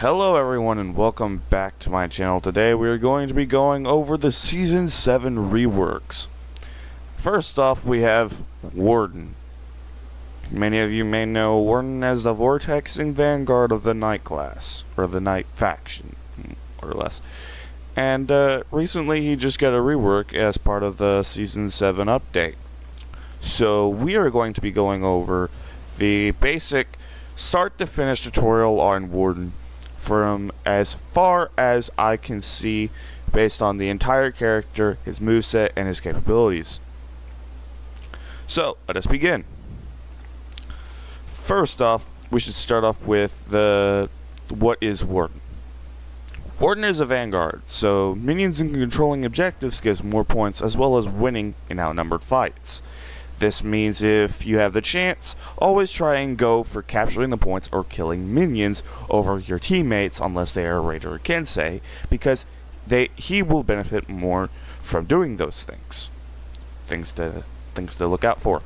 Hello everyone and welcome back to my channel. Today we are going to be going over the Season 7 reworks. First off, we have Warden. Many of you may know Warden as the vortexing vanguard of the Knight class, or the Knight faction, more or less. And recently he just got a rework as part of the Season 7 update. So we are going to be going over the basic start to finish tutorial on Warden from as far as I can see based on the entire character, his moveset, and his capabilities. So, let us begin. First off, we should start off with what is Warden. Warden is a vanguard, so minions and controlling objectives gives more points as well as winning in outnumbered fights. This means if you have the chance, always try and go for capturing the points or killing minions over your teammates unless they are a Raider or Kensei, because he will benefit more from doing those things. Things to look out for.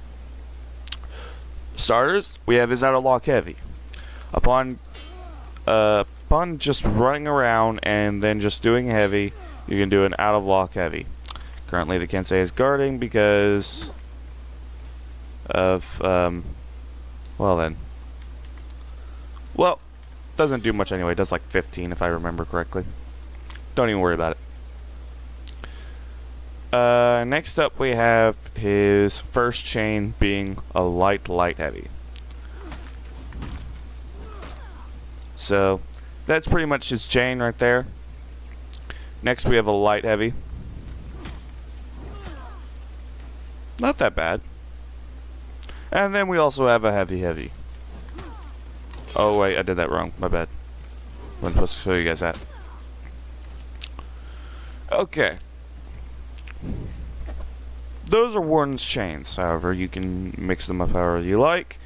Starters, we have his out of lock heavy. Upon just running around and then just doing heavy, you can do an out of lock heavy. Currently the Kensei is guarding because of doesn't do much anyway. It does like 15 if I remember correctly. Don't even worry about it. Next up we have his first chain being a light heavy. So that's pretty much his chain right there. Next we have a light heavy. Not that bad. And then we also have a heavy. Oh wait, I did that wrong. My bad. I'm supposed to show you guys that. Okay. Those are Warden's chains. However, you can mix them up however you like.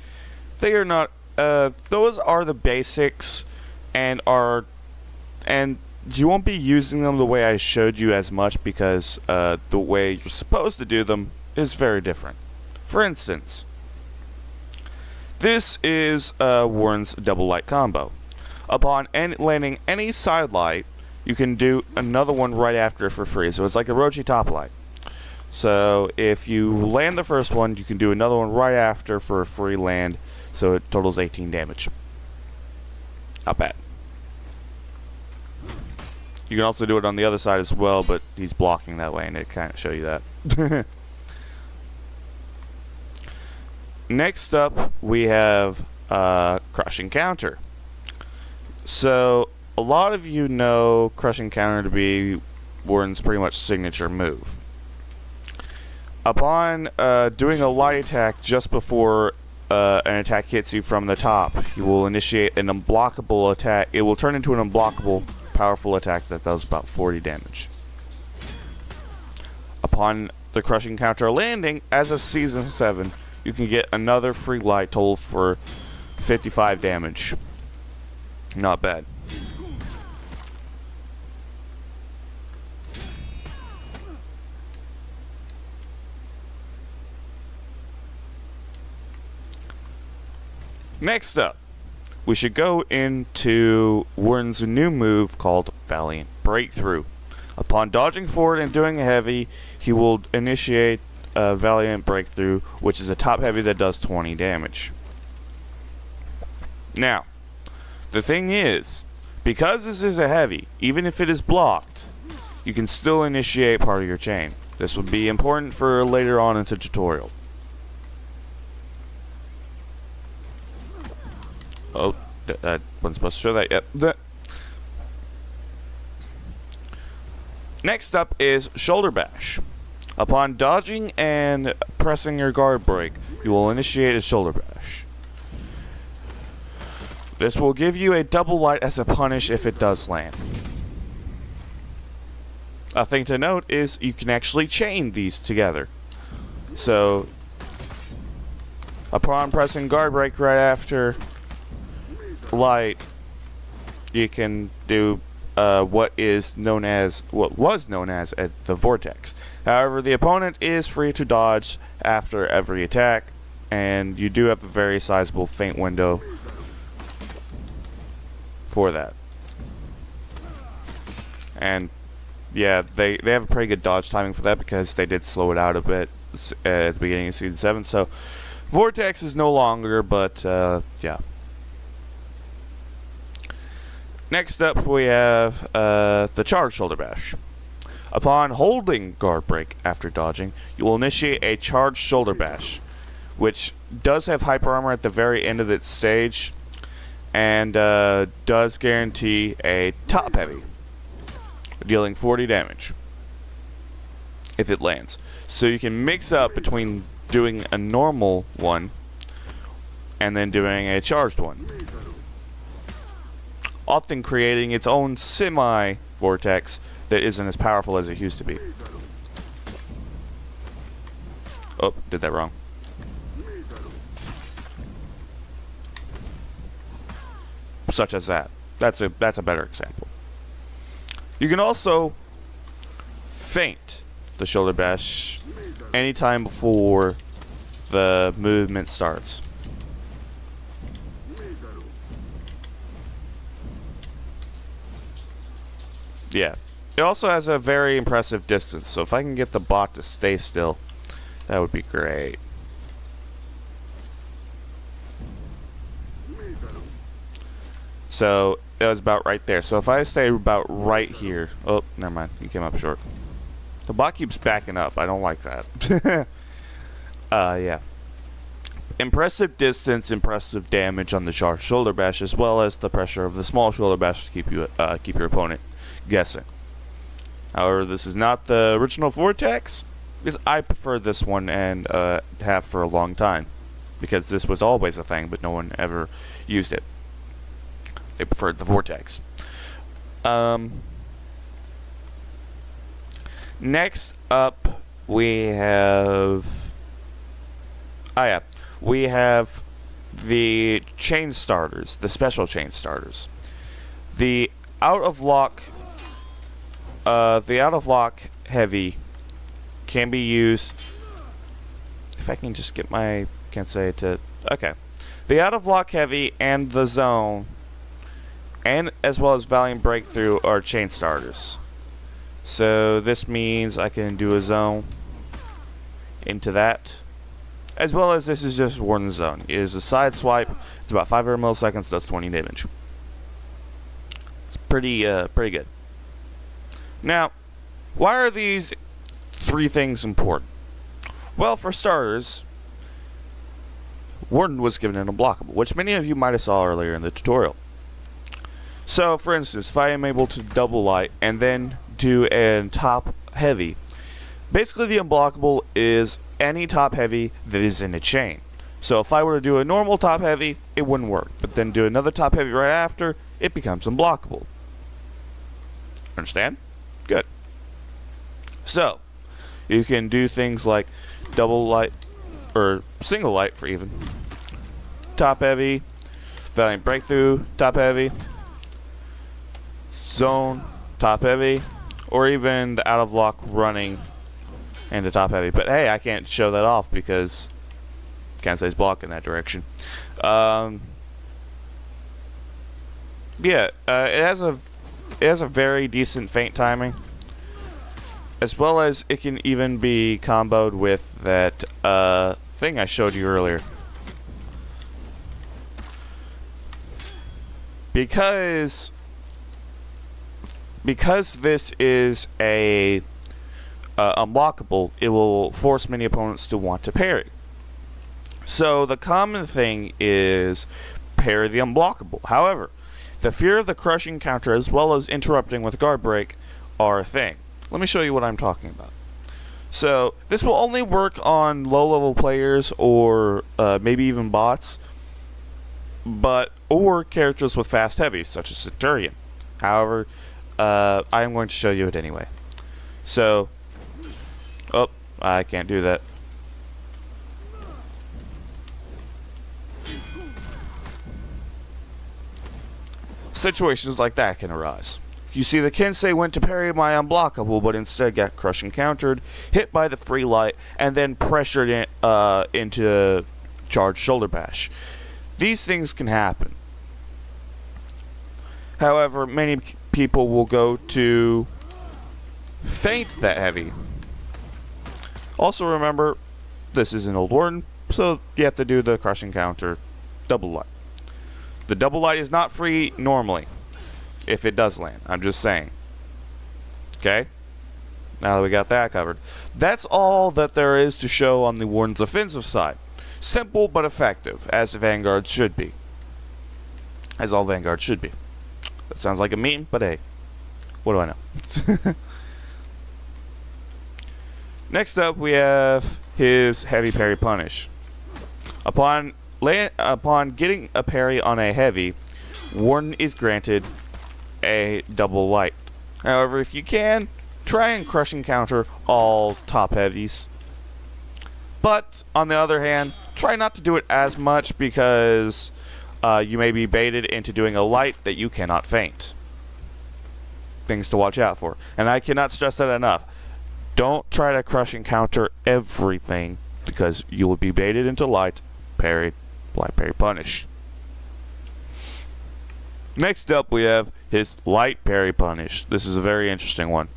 They are not. Those are the basics, and you won't be using them the way I showed you as much because the way you're supposed to do them is very different. For instance, this is Warden's double light combo. Upon landing any side light, you can do another one right after for free. So it's like a Rochi top light. So if you land the first one, you can do another one right after for a free land. So it totals 18 damage. Not bad. You can also do it on the other side as well, but he's blocking that way, and it can't show you that. Next up, we have Crushing Counter. So, a lot of you know Crushing Counter to be Warden's pretty much signature move. Upon doing a light attack just before an attack hits you from the top, you will initiate an unblockable attack. It will turn into an unblockable, powerful attack that does about 40 damage. Upon the Crushing Counter landing, as of Season 7, you can get another free light total for 55 damage. Not bad. Next up, we should go into Warden's new move called Valiant Breakthrough. Upon dodging forward and doing a heavy, he will initiate Valiant Breakthrough, which is a top heavy that does 20 damage. Now, the thing is, because this is a heavy, even if it is blocked, you can still initiate part of your chain. This would be important for later on in the tutorial. Oh, I wasn't supposed to show that yet. Next up is Shoulder Bash. Upon dodging and pressing your guard break, you will initiate a Shoulder Bash. This will give you a double light as a punish if it does land. A thing to note is you can actually chain these together. So, upon pressing guard break right after light, you can do what was known as the vortex. However, the opponent is free to dodge after every attack, and you do have a very sizable feint window for that. And yeah, they have a pretty good dodge timing for that because they did slow it out a bit at the beginning of Season 7. So Vortex is no longer, but yeah. Next up, we have the Charge Shoulder Bash. Upon holding guard break after dodging, you will initiate a Charge Shoulder Bash, which does have hyper armor at the very end of its stage, and does guarantee a top heavy, dealing 40 damage if it lands. So you can mix up between doing a normal one and then doing a charged one, often creating its own semi-vortex that isn't as powerful as it used to be. Oh, did that wrong. Such as that. That's a better example. You can also feint the shoulder bash anytime before the movement starts. Yeah. It also has a very impressive distance, so if I can get the bot to stay still, that would be great. So it was about right there. So if I stay about right here, oh, never mind, you came up short. The bot keeps backing up. I don't like that. Yeah. Impressive distance, impressive damage on the charged shoulder bash, as well as the pressure of the small shoulder bash to keep your opponent guessing. However, this is not the original Vortex, because I prefer this one and have for a long time, because this was always a thing, but no one ever used it. They preferred the Vortex. Next up, we have... Oh yeah, we have the chain starters, the special chain starters. The out of lock heavy can be used. If I can just get my okay. The out of lock heavy and the zone, and as well as Valiant Breakthrough, are chain starters. So this means I can do a zone into that, as well as this is just Warden zone. It is a side swipe. It's about 500 milliseconds. Does 20 damage. It's pretty good. Now, why are these three things important? Well, for starters, Warden was given an unblockable, which many of you might have saw earlier in the tutorial. So, for instance, if I am able to double light and then do a top heavy, basically the unblockable is any top heavy that is in a chain. So if I were to do a normal top heavy, it wouldn't work, but then do another top heavy right after, it becomes unblockable. Understand? Good. So, you can do things like double light, or single light for even, top heavy, Valiant Breakthrough, top heavy, zone, top heavy, or even the out of lock running and the top heavy. But hey, I can't show that off because Kansei's block in that direction. Yeah, it has a very decent feint timing, as well as it can even be comboed with that thing I showed you earlier. Because this is a unblockable, it will force many opponents to want to parry. So the common thing is parry the unblockable. However, the fear of the crushing counter as well as interrupting with guard break are a thing. Let me show you what I'm talking about. So this will only work on low-level players or maybe even bots, or characters with fast heavies such as Centurion. However, I am going to show you it anyway. So, oh, I can't do that. Situations like that can arise. You see, the Kansei went to parry my unblockable, but instead got crushed and countered, hit by the free light, and then pressured it into charged shoulder bash. These things can happen. However, many people will go to feint that heavy. Also remember, this is an old Warden, so you have to do the crushing counter double light. The double light is not free normally, if it does land. I'm just saying. Okay? Now that we got that covered. That's all that there is to show on the Warden's offensive side. Simple but effective, as the Vanguard should be. As all Vanguards should be. That sounds like a meme, but hey. What do I know? Next up, we have his heavy parry punish. Upon getting a parry on a heavy, Warden is granted a double light. However, if you can, try and crush and counter all top heavies. But, on the other hand, try not to do it as much because you may be baited into doing a light that you cannot feint. Things to watch out for. And I cannot stress that enough. Don't try to crush and counter everything because you will be baited into light, parried, light parry punish. Next up we have his light parry punish. This is a very interesting one.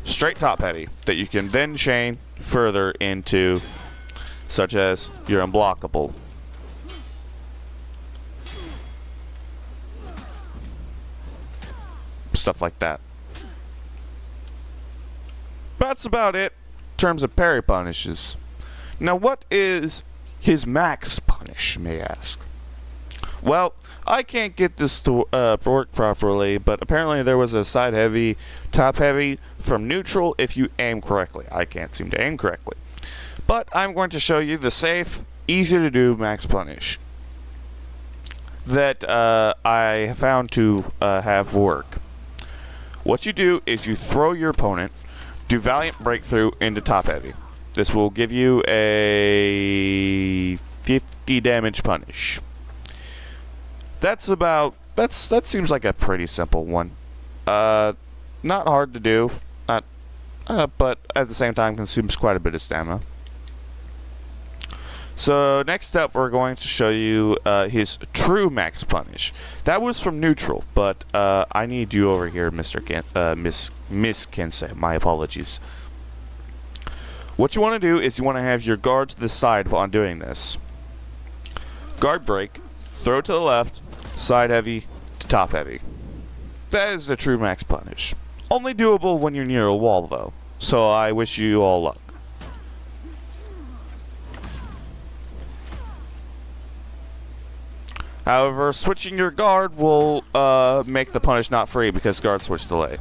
Straight top heavy that you can then chain further into, such as your unblockable. Stuff like that. That's about it in terms of parry punishes. Now what is his max punish, may I ask? Well, I can't get this to work properly, but apparently there was a side heavy, top heavy from neutral if you aim correctly. I can't seem to aim correctly. But I'm going to show you the safe, easy to do max punish that I found to have work. What you do is you throw your opponent, do Valiant Breakthrough into top heavy. This will give you a 50 damage punish. That seems like a pretty simple one. Not hard to do, but at the same time consumes quite a bit of stamina. So next up we're going to show you his true max punish. That was from neutral, but I need you over here, Miss Kensei. My apologies. What you want to do is you want to have your guard to the side while doing this. Guard break, throw to the left, side heavy to top heavy. That is the true max punish. Only doable when you're near a wall though, so I wish you all luck. However, switching your guard will make the punish not free because guard switch delay.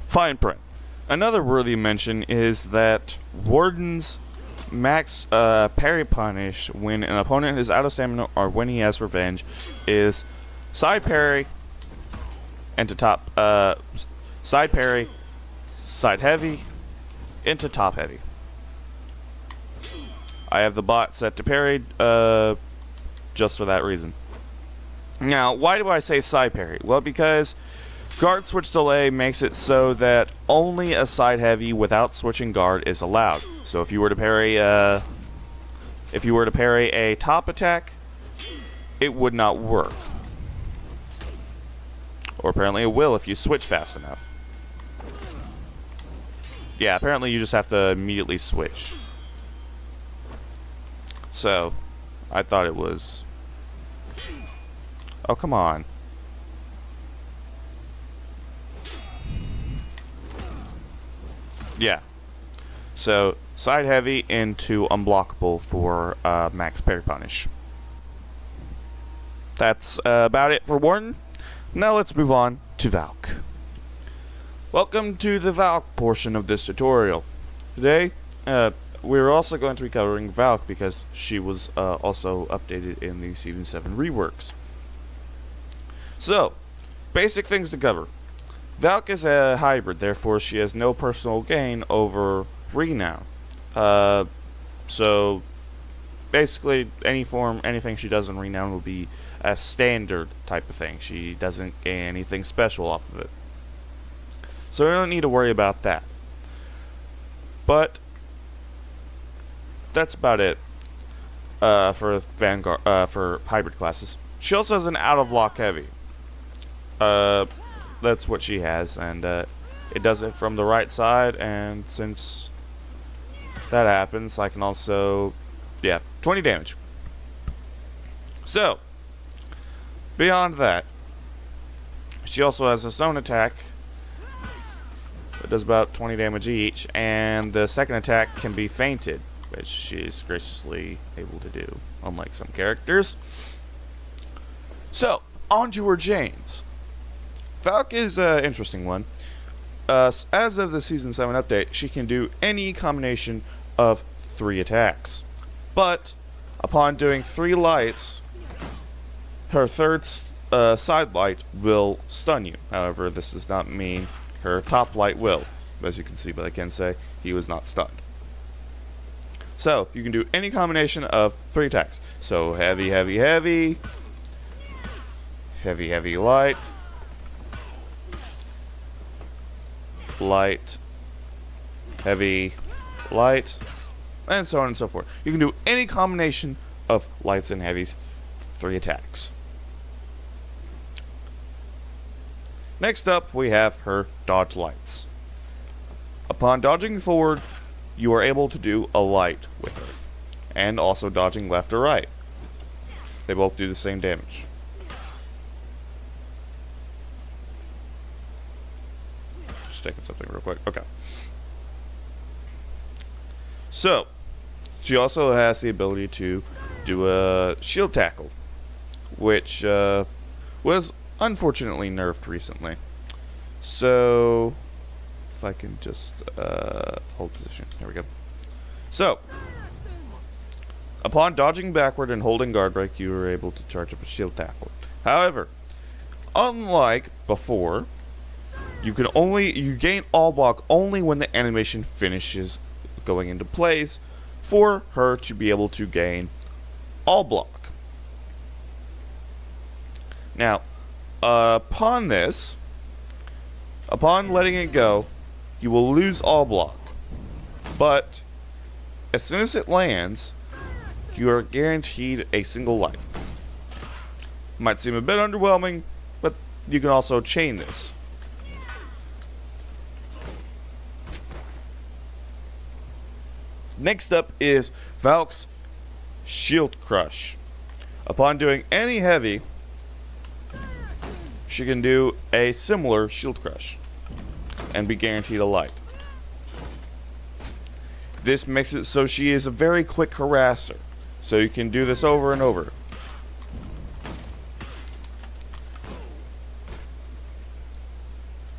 Fine print. Another worthy mention is that Warden's max parry punish when an opponent is out of stamina or when he has revenge is side parry into top side parry, side heavy into top heavy. I have the bot set to parry just for that reason. Now, why do I say side parry? Well, because guard switch delay makes it so that only a side heavy without switching guard is allowed. So if you were to parry a top attack, it would not work. Or apparently it will if you switch fast enough. Yeah, apparently you just have to immediately switch. So, I thought it was... Oh, come on. Yeah. So, side heavy into unblockable for max parry punish. That's about it for Warden. Now let's move on to Valk. Welcome to the Valk portion of this tutorial. Today, we're also going to be covering Valk because she was also updated in the Season 7 reworks. So, basic things to cover. Valk is a hybrid, therefore she has no personal gain over renown. So, basically, anything she does in renown will be a standard type of thing. She doesn't gain anything special off of it. So we don't need to worry about that. But that's about it for Vanguard for hybrid classes. She also has an out-of-lock heavy. That's what she has, and it does it from the right side, and since that happens, I can also, yeah, 20 damage. So, beyond that, she also has a zone attack. It does about 20 damage each, and the second attack can be feinted, which she is graciously able to do, unlike some characters. So, on to her James. Valk is an interesting one. As of the Season 7 update, she can do any combination of 3 attacks. But, upon doing 3 lights, her third side light will stun you. However, this does not mean her top light will. As you can see, but I can say he was not stunned. So, you can do any combination of 3 attacks. So, heavy, heavy, heavy. Heavy, heavy, light. Light. Heavy, light. And so on and so forth. You can do any combination of lights and heavies. 3 attacks. Next up, we have her dodge lights. Upon dodging forward, you are able to do a light with her. And also dodging left or right. They both do the same damage. Just taking something real quick. Okay. So, she also has the ability to do a shield tackle, which was unfortunately nerfed recently. So, if I can just hold position. There we go. So, upon dodging backward and holding guard break, you are able to charge up a shield tackle. However, unlike before, you gain all block only when the animation finishes going into place for her to be able to gain all block. Now, upon letting it go, you will lose all block. But as soon as it lands, you are guaranteed a single light. Might seem a bit underwhelming, but you can also chain this. Next up is Valk's Shield Crush. Upon doing any heavy, she can do a similar Shield Crush and be guaranteed a light. This makes it so she is a very quick harasser, so you can do this over and over.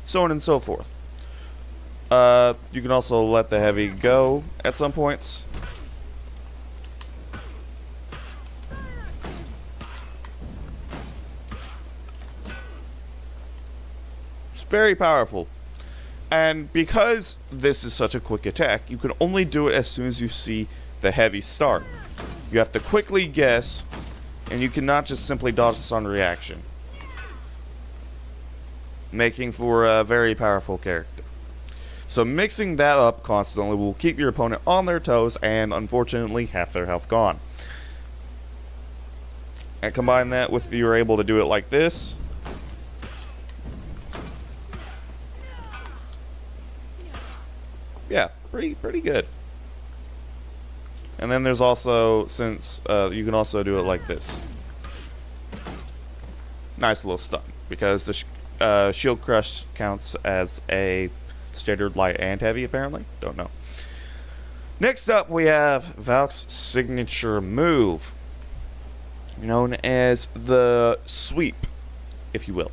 So on and so forth. You can also let the heavy go at some points. It's very powerful. And because this is such a quick attack, you can only do it as soon as you see the heavy start. You have to quickly guess, and you cannot just simply dodge this on reaction, making for a very powerful character. So mixing that up constantly will keep your opponent on their toes and, unfortunately, half their health gone. And combine that with you're able to do it like this. Yeah, pretty good. And then there's also, since you can also do it like this. Nice little stun, because the Shield Crush counts as a standard light and heavy, apparently. Don't know. Next up, we have Valk's signature move, known as the sweep, if you will.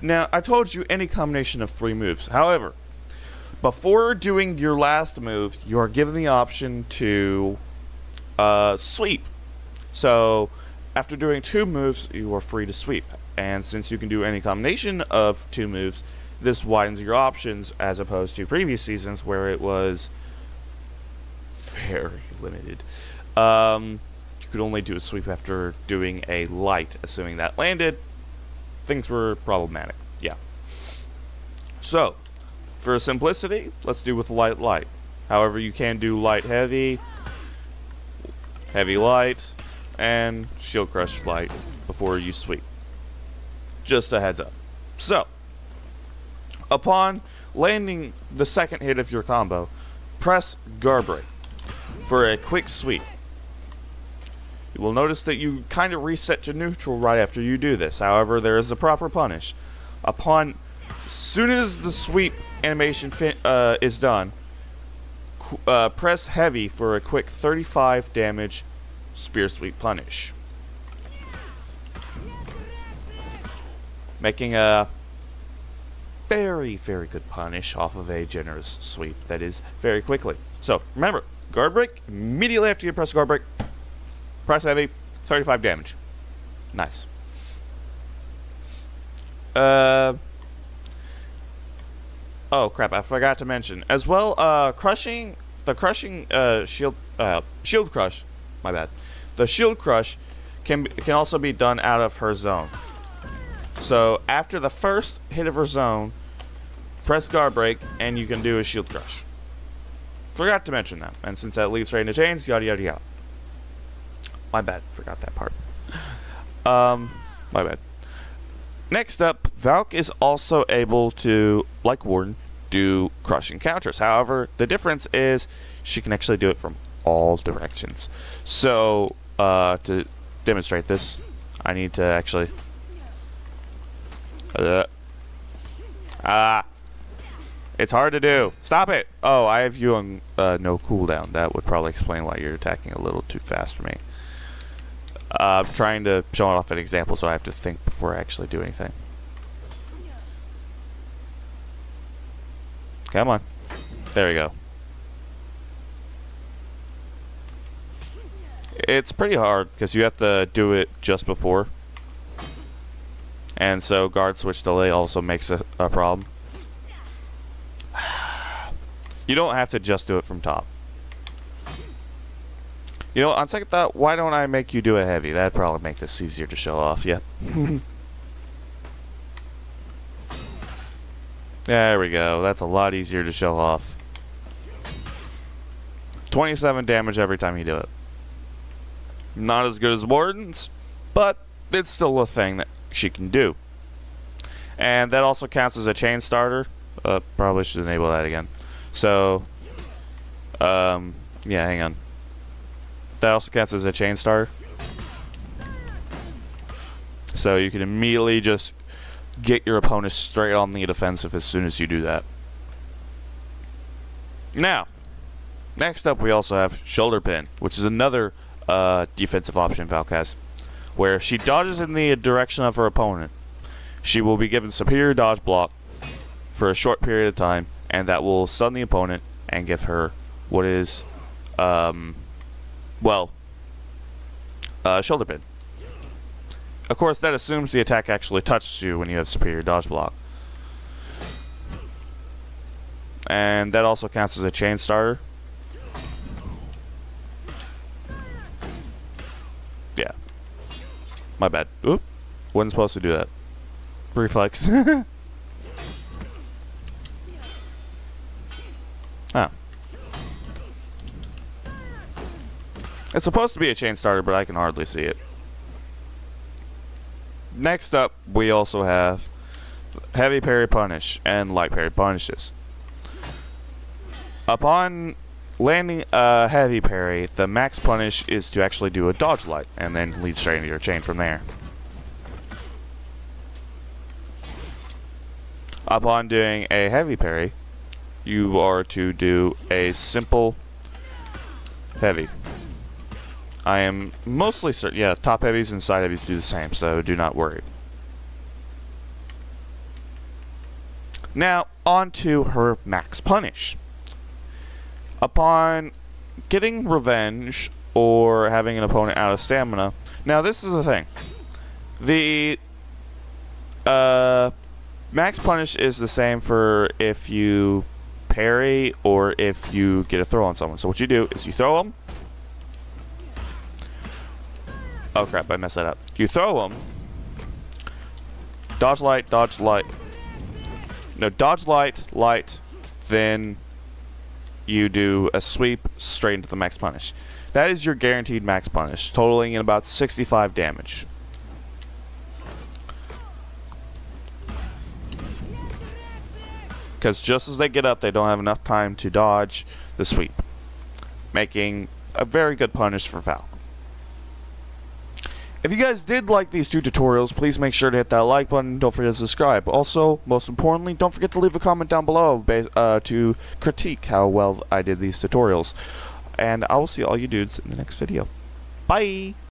Now, I told you any combination of 3 moves. However, before doing your last move, you are given the option to sweep. So, after doing 2 moves, you are free to sweep. And since you can do any combination of 2 moves, this widens your options as opposed to previous seasons where it was very limited. You could only do a sweep after doing a light, assuming that landed. Things were problematic. Yeah. So, for simplicity, let's do with light light. However, you can do light heavy, heavy light, and shield crush light before you sweep. Just a heads up. So, upon landing the second hit of your combo, press guard break for a quick sweep. You will notice that you kind of reset to neutral right after you do this. However, there is a proper punish. As soon as the sweep animation is done, press heavy for a quick 35 damage spear sweep punish, making a very, very good punish off of a generous sweep that is very quickly. So remember, guard break immediately after you press guard break. Press heavy, 35 damage. Nice. Oh crap! I forgot to mention as well. Crushing shield crush. My bad. The shield crush can also be done out of her zone. So after the first hit of her zone, press guard break, and you can do a shield crush. Forgot to mention that, and since that leads right into chains, yada yada yada. My bad, forgot that part. My bad. Next up, Valk is also able to, like Warden, do crushing counters. However, the difference is she can actually do it from all directions. So, to demonstrate this, I need to actually... it's hard to do. Stop it! Oh, I have you on no cooldown. That would probably explain why you're attacking a little too fast for me. I'm trying to show off an example, so I have to think before I actually do anything. Come on. There we go. It's pretty hard because you have to do it just before. And so guard switch delay also makes a problem. You don't have to just do it from top. You know, on second thought, why don't I make you do a heavy? That'd probably make this easier to show off, yeah. There we go. That's a lot easier to show off. 27 damage every time you do it. Not as good as Warden's, but it's still a thing that she can do. And that also counts as a chain starter. Probably should enable that again. So, yeah, hang on. That also counts as a chain starter. So you can immediately just get your opponent straight on the defensive as soon as you do that. Now, next up we also have shoulder pin, which is another defensive option Valk has, where if she dodges in the direction of her opponent, she will be given superior dodge block for a short period of time, and that will stun the opponent and give her what is shoulder pin. Of course, that assumes the attack actually touches you when you have superior dodge block. And that also counts as a chain starter. Yeah. My bad. Oop. Wasn't supposed to do that. Reflex. Ah. It's supposed to be a chain starter, but I can hardly see it. Next up, we also have heavy parry punish and light parry punishes. Upon landing a heavy parry, the max punish is to actually do a dodge light and then lead straight into your chain from there. Upon doing a heavy parry, you are to do a simple heavy. I am mostly certain, yeah, top heavies and side heavies do the same, so do not worry. Now, on to her max punish. Upon getting revenge or having an opponent out of stamina, now this is the thing. The max punish is the same for if you parry or if you get a throw on someone. So what you do is you throw them. Oh crap, I messed that up. You throw them. Dodge light, dodge light. No, dodge light, light. Then you do a sweep straight into the max punish. That is your guaranteed max punish, totaling in about 65 damage. Because just as they get up, they don't have enough time to dodge the sweep, making a very good punish for Val. If you guys did like these two tutorials, please make sure to hit that like button. Don't forget to subscribe. Also, most importantly, don't forget to leave a comment down below to critique how well I did these tutorials. And I will see all you dudes in the next video. Bye!